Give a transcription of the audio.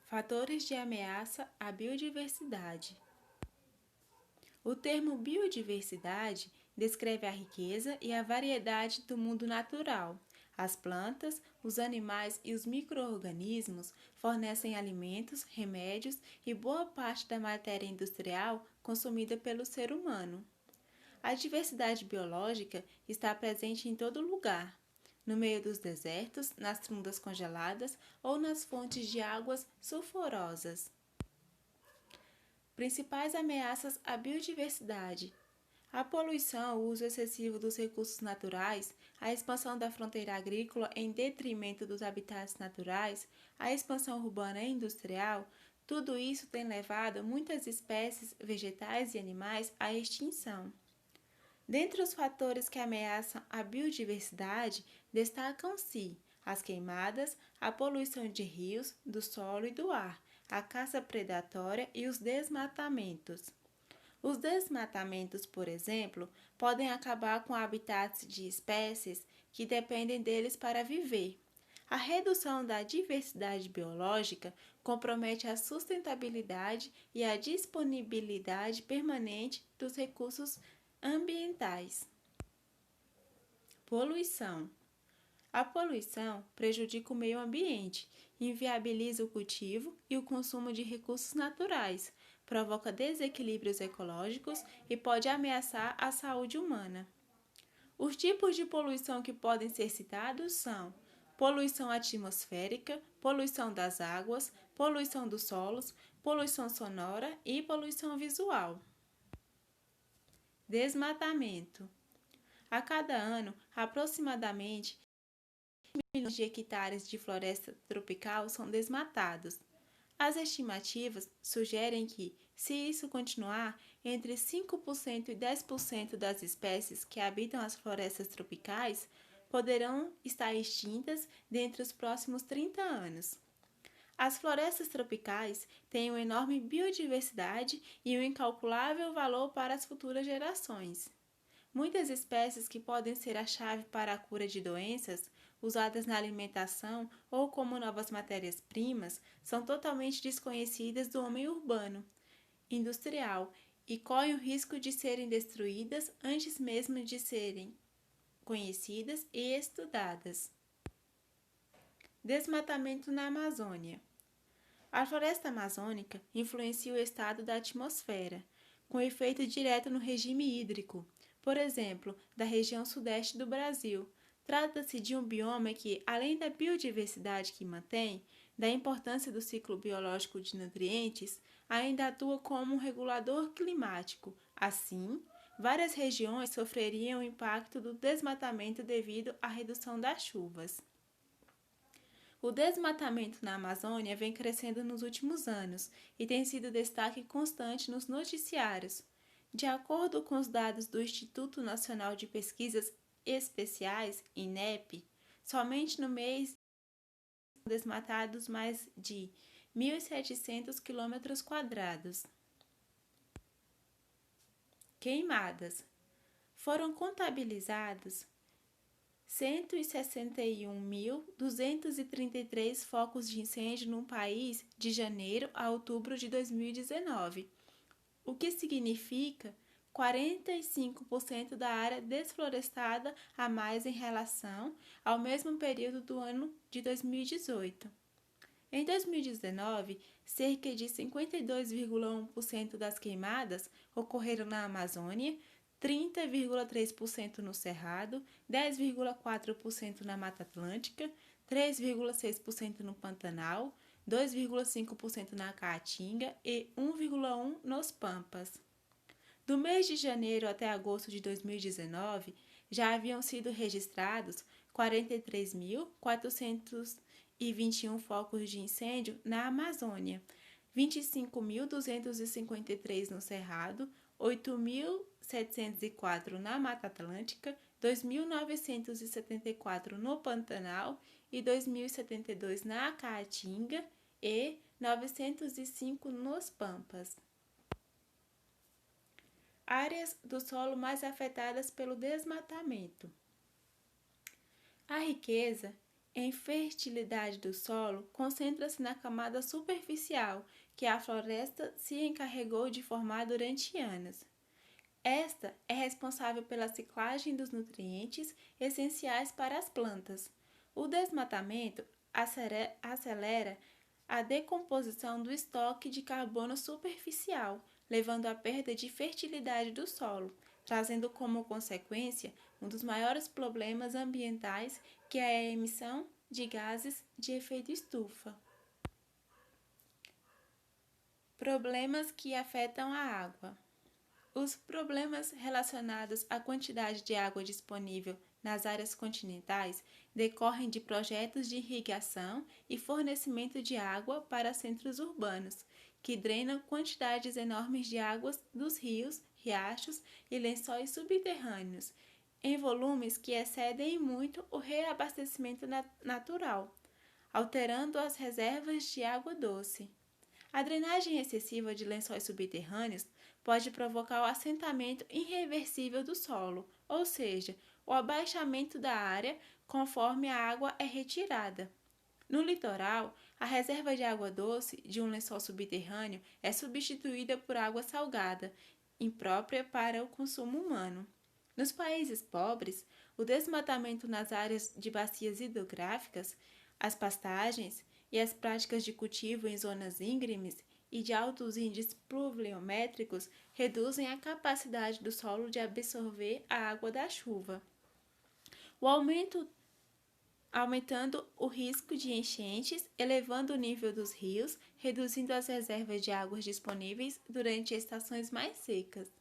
Fatores de ameaça à biodiversidade. O termo biodiversidade descreve a riqueza e a variedade do mundo natural. As plantas, os animais e os micro-organismos fornecem alimentos, remédios e boa parte da matéria industrial consumida pelo ser humano. A diversidade biológica está presente em todo lugar, no meio dos desertos, nas tundas congeladas ou nas fontes de águas sulfurosas. Principais ameaças à biodiversidade: a poluição, o uso excessivo dos recursos naturais, a expansão da fronteira agrícola em detrimento dos habitats naturais, a expansão urbana e industrial, tudo isso tem levado muitas espécies vegetais e animais à extinção. Dentre os fatores que ameaçam a biodiversidade, destacam-se as queimadas, a poluição de rios, do solo e do ar, a caça predatória e os desmatamentos. Os desmatamentos, por exemplo, podem acabar com habitats de espécies que dependem deles para viver. A redução da diversidade biológica compromete a sustentabilidade e a disponibilidade permanente dos recursos ambientais. Poluição. A poluição prejudica o meio ambiente, inviabiliza o cultivo e o consumo de recursos naturais, provoca desequilíbrios ecológicos e pode ameaçar a saúde humana. Os tipos de poluição que podem ser citados são poluição atmosférica, poluição das águas, poluição dos solos, poluição sonora e poluição visual. Desmatamento. A cada ano, aproximadamente milhões de hectares de floresta tropical são desmatados. As estimativas sugerem que, se isso continuar, entre 5% e 10% das espécies que habitam as florestas tropicais poderão estar extintas dentre os próximos 30 anos. As florestas tropicais têm uma enorme biodiversidade e um incalculável valor para as futuras gerações. Muitas espécies que podem ser a chave para a cura de doenças, usadas na alimentação ou como novas matérias-primas, são totalmente desconhecidas do homem urbano, industrial, e correm o risco de serem destruídas antes mesmo de serem conhecidas e estudadas. Desmatamento na Amazônia. A floresta amazônica influencia o estado da atmosfera, com efeito direto no regime hídrico, por exemplo, da região sudeste do Brasil. Trata-se de um bioma que, além da biodiversidade que mantém, da importância do ciclo biológico de nutrientes, ainda atua como um regulador climático. Assim, várias regiões sofreriam o impacto do desmatamento devido à redução das chuvas. O desmatamento na Amazônia vem crescendo nos últimos anos e tem sido destaque constante nos noticiários. De acordo com os dados do Instituto Nacional de Pesquisas Especiais, INEP, somente no mês foram desmatados mais de 1.700 km². Queimadas. Foram contabilizados 161.233 focos de incêndio no país de janeiro a outubro de 2019, o que significa 45% da área desflorestada a mais em relação ao mesmo período do ano de 2018. Em 2019, cerca de 52,1% das queimadas ocorreram na Amazônia, 30,3% no Cerrado, 10,4% na Mata Atlântica, 3,6% no Pantanal, 2,5% na Caatinga e 1,1% nos Pampas. Do mês de janeiro até agosto de 2019, já haviam sido registrados 43.421 focos de incêndio na Amazônia, 25.253 no Cerrado, 8.704 na Mata Atlântica, 2.974 no Pantanal e 2.072 na Caatinga e 905 nos Pampas. Áreas do solo mais afetadas pelo desmatamento. A riqueza em fertilidade do solo concentra-se na camada superficial, que a floresta se encarregou de formar durante anos. Esta é responsável pela ciclagem dos nutrientes essenciais para as plantas. O desmatamento acelera a decomposição do estoque de carbono superficial, levando à perda de fertilidade do solo, trazendo como consequência um dos maiores problemas ambientais, que é a emissão de gases de efeito estufa. Problemas que afetam a água. Os problemas relacionados à quantidade de água disponível nas áreas continentais decorrem de projetos de irrigação e fornecimento de água para centros urbanos, que drenam quantidades enormes de águas dos rios, riachos e lençóis subterrâneos, em volumes que excedem muito o reabastecimento natural, alterando as reservas de água doce. A drenagem excessiva de lençóis subterrâneos pode provocar o assentamento irreversível do solo, ou seja, o abaixamento da área conforme a água é retirada. No litoral, a reserva de água doce de um lençol subterrâneo é substituída por água salgada, imprópria para o consumo humano. Nos países pobres, o desmatamento nas áreas de bacias hidrográficas, as pastagens e as práticas de cultivo em zonas íngremes e de altos índices pluviométricos reduzem a capacidade do solo de absorver a água da chuva. O aumentando o risco de enchentes, elevando o nível dos rios, reduzindo as reservas de águas disponíveis durante estações mais secas.